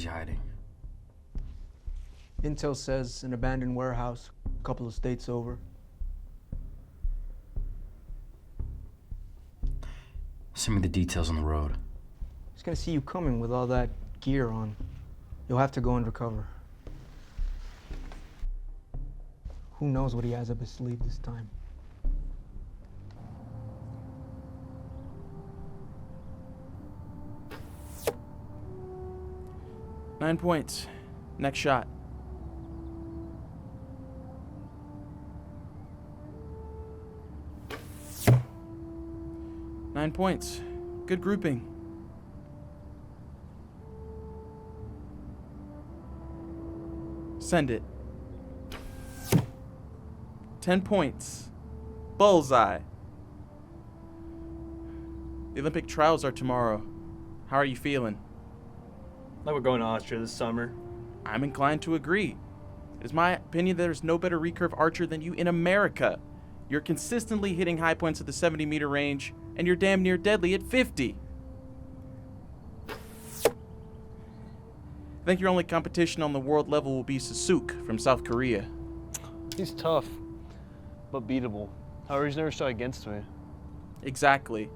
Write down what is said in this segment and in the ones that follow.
Where's he hiding? Intel says an abandoned warehouse, a couple of states over. Send me the details on the road. He's gonna see you coming with all that gear on. You'll have to go undercover. Who knows what he has up his sleeve this time? Nine points. Next shot. Nine points. Good grouping. Send it. 10 points. Bullseye. The Olympic trials are tomorrow. How are you feeling? Like we're going to Austria this summer. I'm inclined to agree. It is my opinion that there's no better recurve archer than you in America. You're consistently hitting high points at the 70-meter range, and you're damn near deadly at 50. I think your only competition on the world level will be Sasuk from South Korea. He's tough, but beatable. However, he's never shot against me. Exactly.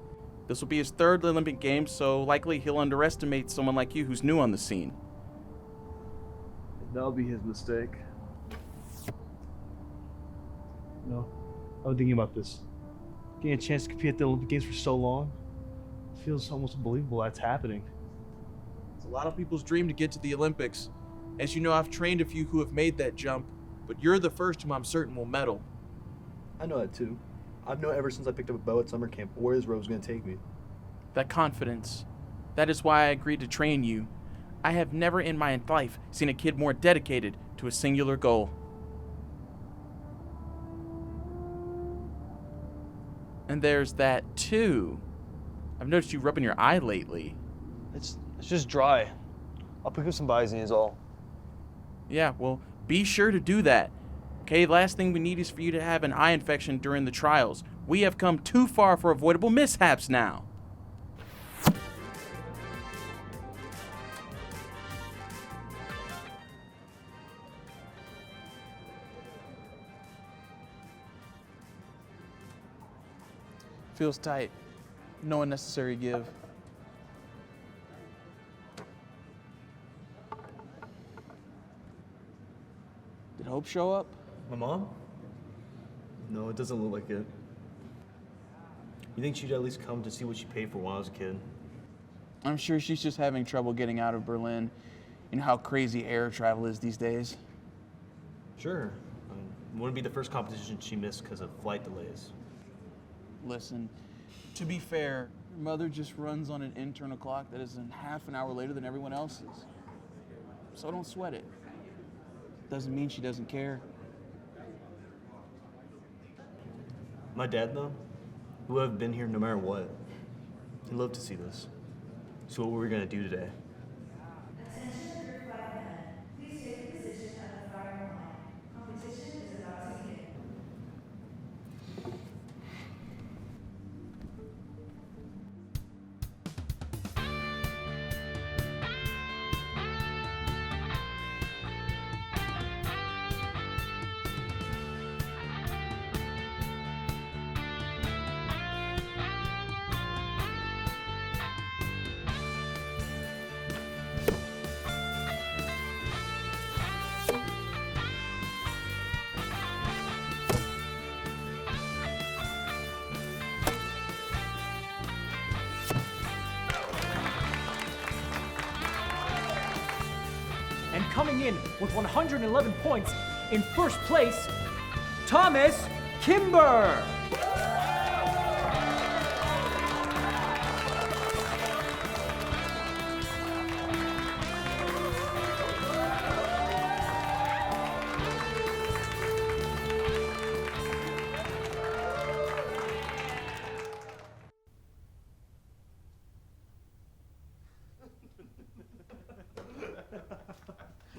This will be his third Olympic Games, so likely he'll underestimate someone like you who's new on the scene. That'll be his mistake. No, I've been thinking about this. Getting a chance to compete at the Olympic Games for so long, it feels almost unbelievable that's happening. It's a lot of people's dream to get to the Olympics. As you know, I've trained a few who have made that jump, but you're the first whom I'm certain will medal. I know that too. I've known ever since I picked up a bow at summer camp where his rope's going to take me. That confidence. That is why I agreed to train you. I have never in my life seen a kid more dedicated to a singular goal. And there's that too. I've noticed you rubbing your eye lately. It's just dry. I'll pick up some Visine is all. Yeah, well, be sure to do that. Okay, last thing we need is for you to have an eye infection during the trials. We have come too far for avoidable mishaps now. Feels tight. No unnecessary give. Did Hope show up? My mom? No, it doesn't look like it. You think she'd at least come to see what she paid for when I was a kid? I'm sure she's just having trouble getting out of Berlin. You know how crazy air travel is these days. Sure. It wouldn't be the first competition she missed because of flight delays. Listen, to be fair, your mother just runs on an internal clock that is half an hour later than everyone else's. So don't sweat it. Doesn't mean she doesn't care. My dad, though, he would have been here no matter what. He'd love to see this. So what were we gonna do today? Attention group 5 men. Please take your position at the firing line. Competition is about to begin. And coming in with 111 points in first place, Thomas Kimber.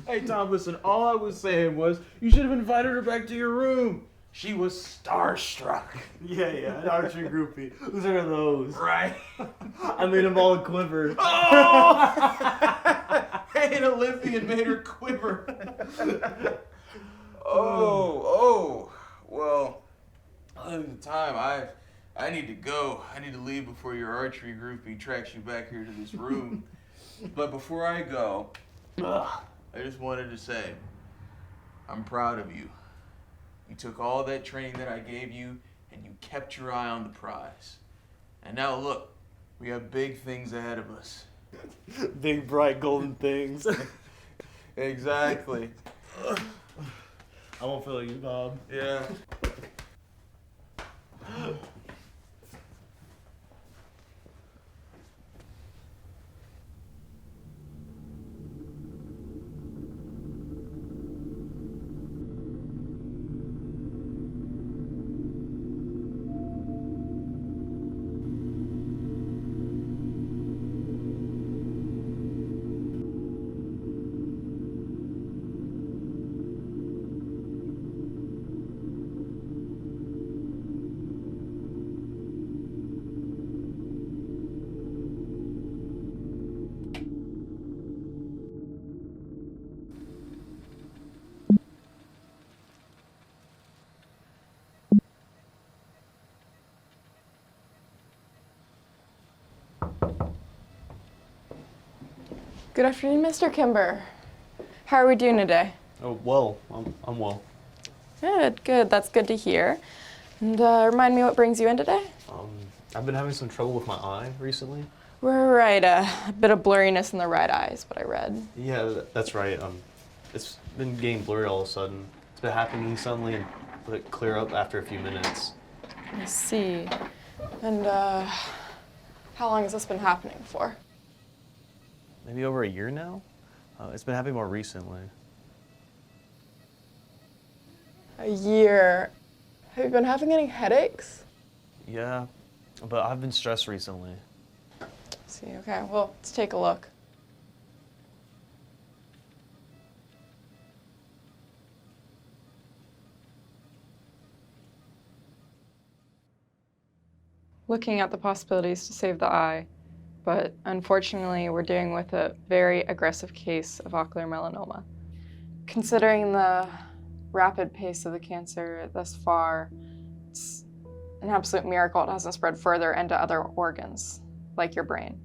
Hey, Tom, listen, all I was saying was you should have invited her back to your room. She was starstruck. Yeah, an archery groupie. Who's one of those? Right. I made them all quiver. Oh! Hey, giant Olympian made her quiver. Oh, well, at the time, I need to go. I need to leave before your archery groupie tracks you back here to this room. But before I go, I just wanted to say, I'm proud of you. You took all that training that I gave you, and you kept your eye on the prize. And now look, we have big things ahead of us. Big, bright, golden things. Exactly. I won't feel you, Bob. Yeah. Good afternoon, Mr. Kimber. How are we doing today? Oh, well, I'm well. Good. That's good to hear. And remind me what brings you in today? I've been having some trouble with my eye recently. Right, a bit of blurriness in the right eye is what I read. Yeah, that's right. It's been getting blurry all of a sudden. It's been happening suddenly and let it clear up after a few minutes. I see. And how long has this been happening for? Maybe over a year now? It's been happening more recently. A year. Have you been having any headaches? Yeah, but I've been stressed recently. I see, okay, well, let's take a look. Looking at the possibilities to save the eye, but unfortunately we're dealing with a very aggressive case of ocular melanoma. Considering the rapid pace of the cancer thus far, it's an absolute miracle it hasn't spread further into other organs, like your brain.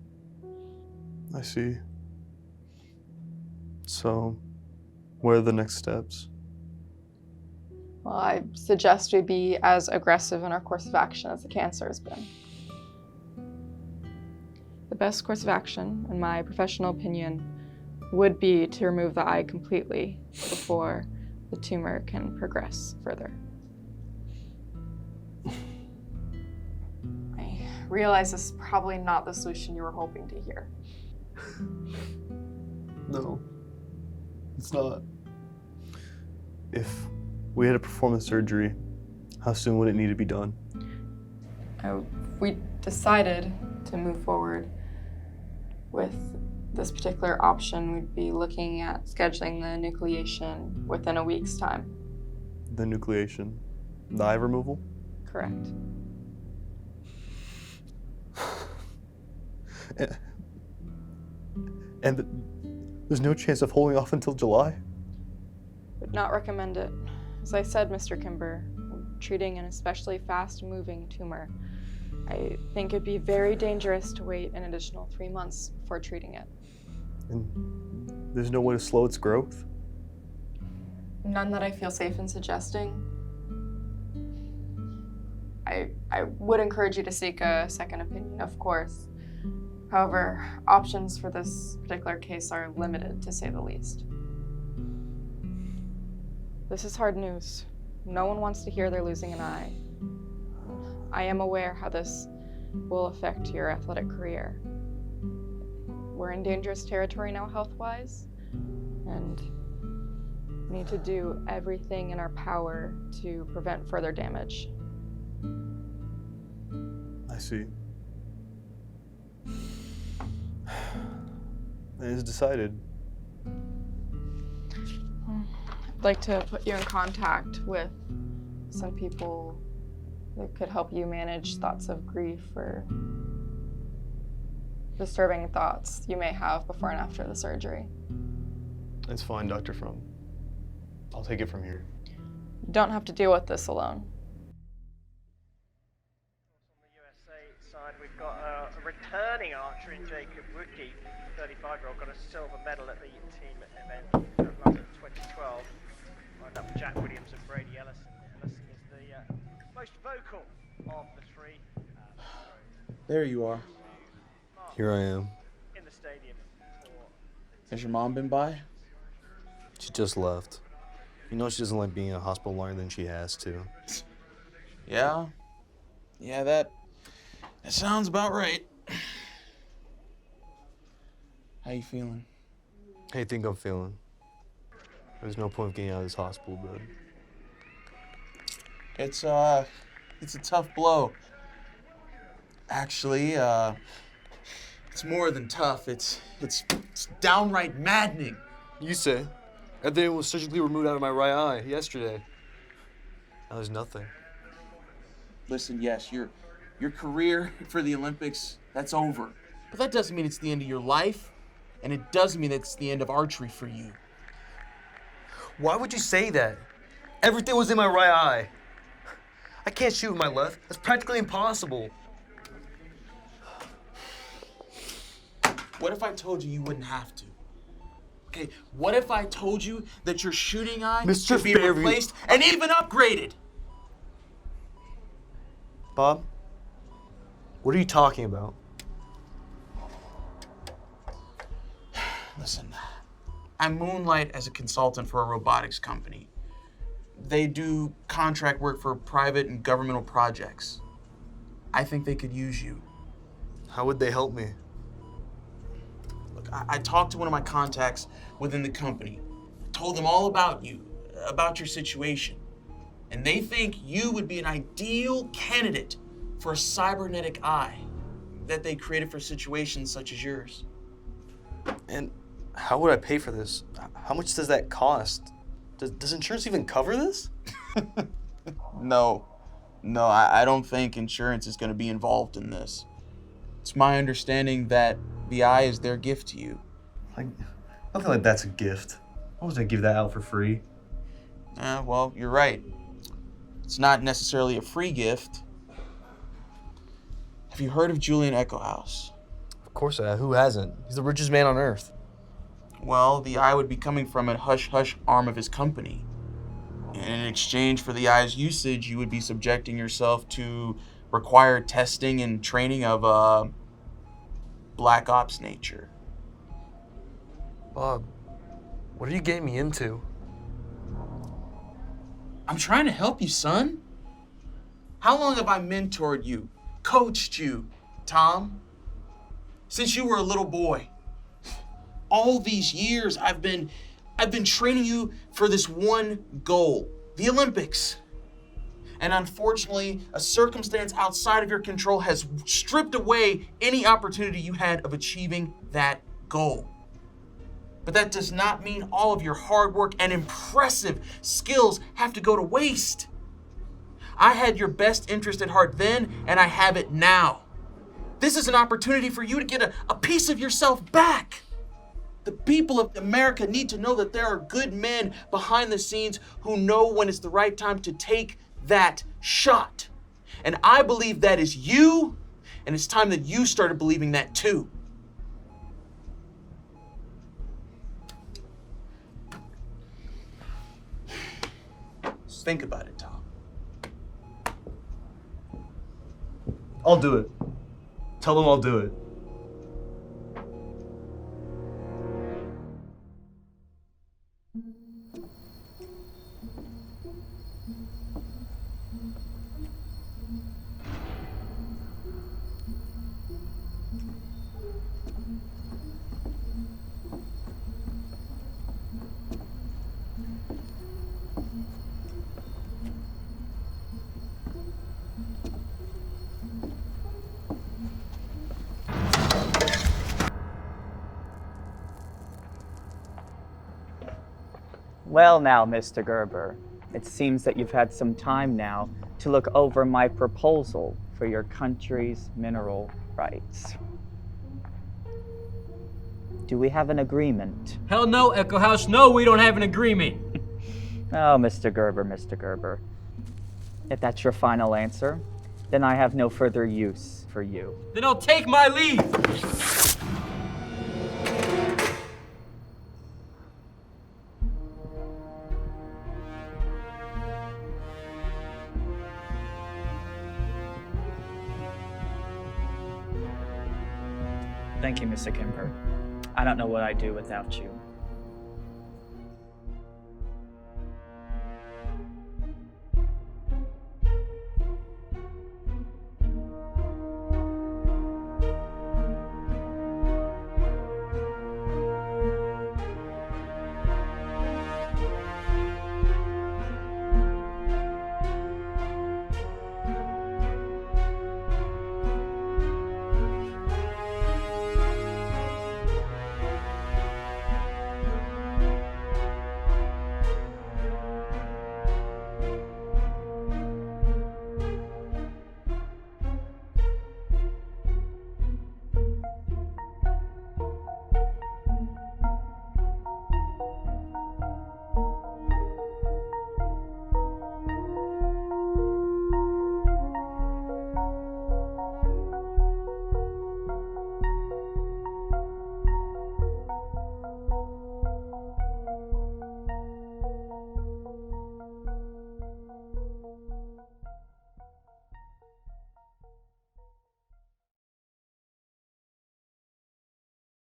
I see. So, what are the next steps? Well, I suggest we be as aggressive in our course of action as the cancer has been. The best course of action, in my professional opinion, would be to remove the eye completely before the tumor can progress further. I realize this is probably not the solution you were hoping to hear. No, it's not. If we had to perform the surgery, how soon would it need to be done? We decided to move forward with this particular option. We'd be looking at scheduling the enucleation within a week's time. The nucleation? The eye removal? Correct. And there's no chance of holding off until July? Would not recommend it. As I said, Mr. Kimber, treating an especially fast-moving tumor, I think it'd be very dangerous to wait an additional 3 months before treating it. And there's no way to slow its growth? None that I feel safe in suggesting. I would encourage you to seek a second opinion, of course. However, options for this particular case are limited, to say the least. This is hard news. No one wants to hear they're losing an eye. I am aware how this will affect your athletic career. We're in dangerous territory now health-wise, and we need to do everything in our power to prevent further damage. I see. It is decided. I'd like to put you in contact with some people that could help you manage thoughts of grief or disturbing thoughts you may have before and after the surgery. It's fine, Dr. Frum. I'll take it from here. You don't have to deal with this alone. On the USA side, we've got a returning archer in Jacob Woodkeep, 35-year-old, got a silver medal at the team event at London 2012. Lined up with Jack Williams and Brady Ellison. Ellison is the most vocal of the three. There you are. Here I am. In the stadium. Has your mom been by? She just left. You know she doesn't like being a hospital longer than she has to. Yeah. Yeah, that sounds about right. How you feeling? How you think I'm feeling? There's no point of getting out of this hospital bed. It's a tough blow. Actually, it's more than tough. It's downright maddening. You say? Everything was surgically removed out of my right eye yesterday. Now there's nothing. Listen, yes, your career for the Olympics, that's over. But that doesn't mean it's the end of your life, and it doesn't mean it's the end of archery for you. Why would you say that? Everything was in my right eye. I can't shoot with my left. That's practically impossible. What if I told you wouldn't have to? Okay, what if I told you that your shooting eye Mr. could be Fairview. replaced and even upgraded? Bob? What are you talking about? Listen, I moonlight as a consultant for a robotics company. They do contract work for private and governmental projects. I think they could use you. How would they help me? Look, I talked to one of my contacts within the company. Told them all about you, about your situation. And they think you would be an ideal candidate for a cybernetic eye that they created for situations such as yours. And how would I pay for this? How much does that cost? Does insurance even cover this? No, I don't think insurance is going to be involved in this. It's my understanding that the eye is their gift to you. Like, nothing like that's a gift. I wasn't gonna give that out for free. Well, you're right. It's not necessarily a free gift. Have you heard of Julian Echohouse? Of course I have. Who hasn't? He's the richest man on earth. Well, the eye would be coming from a hush-hush arm of his company. And in exchange for the eye's usage, you would be subjecting yourself to required testing and training of a black ops nature. Bob, what are you getting me into? I'm trying to help you, son. How long have I mentored you, coached you, Tom? Since you were a little boy. All these years I've been training you for this one goal, the Olympics. And unfortunately, a circumstance outside of your control has stripped away any opportunity you had of achieving that goal. But that does not mean all of your hard work and impressive skills have to go to waste. I had your best interest at heart then, and I have it now. This is an opportunity for you to get a piece of yourself back. The people of America need to know that there are good men behind the scenes who know when it's the right time to take that shot. And I believe that is you, and it's time that you started believing that too. Just think about it, Tom. I'll do it. Tell them I'll do it. Well now, Mr. Gerber, it seems that you've had some time now to look over my proposal for your country's mineral rights. Do we have an agreement? Hell no, Echo House. No, we don't have an agreement. Oh, Mr. Gerber, Mr. Gerber. If that's your final answer, then I have no further use for you. Then I'll take my leave. Thank you, Mr. Kimper. I don't know what I'd do without you.